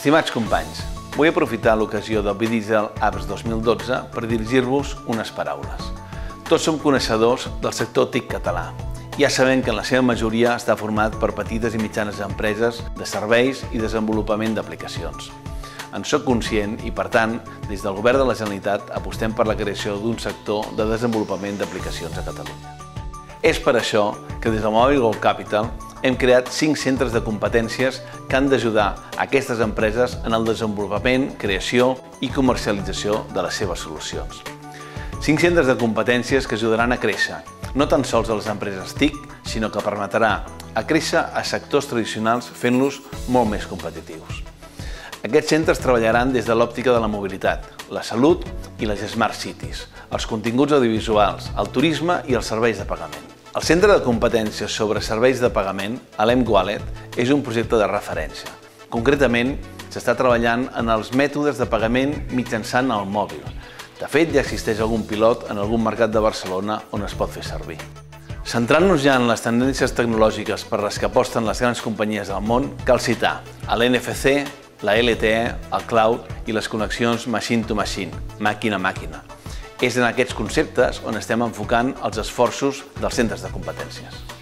Estimats companys, vull aprofitar l'ocasió del Bidiesel Apps 2012 per dirigir-vos unes paraules. Tots som coneixedors del sector TIC català. Ja sabem que en la seva majoria està format per petites i mitjanes empreses de serveis i desenvolupament d'aplicacions. En soc conscient i, per tant, des del Govern de la Generalitat apostem per la creació d'un sector de desenvolupament d'aplicacions a Catalunya. És per això que des del Mobile World Capital hem creat 5 centres de competències que han d'ajudar aquestes empreses en el desenvolupament, creació i comercialització de les seves solucions. 5 centres de competències que ajudaran a créixer, no tan sols a les empreses TIC, sinó que permetrà a créixer a sectors tradicionals fent-los molt més competitius. Aquests centres treballaran des de l'òptica de la mobilitat, la salut i les Smart Cities, els continguts audiovisuals, el turisme i els serveis de pagament. El Centre de Competències sobre Serveis de Pagament, l'mWallet, és un projecte de referència. Concretament, s'està treballant en els mètodes de pagament mitjançant el mòbil. De fet, ja existeix algun pilot en algun mercat de Barcelona on es pot fer servir. Centrant-nos ja en les tendències tecnològiques per les que aposten les grans companyies del món, cal citar l'NFC, la LTE, el cloud i les connexions machine to machine, màquina a màquina. És en aquests conceptes on estem enfocant els esforços dels centres de competències.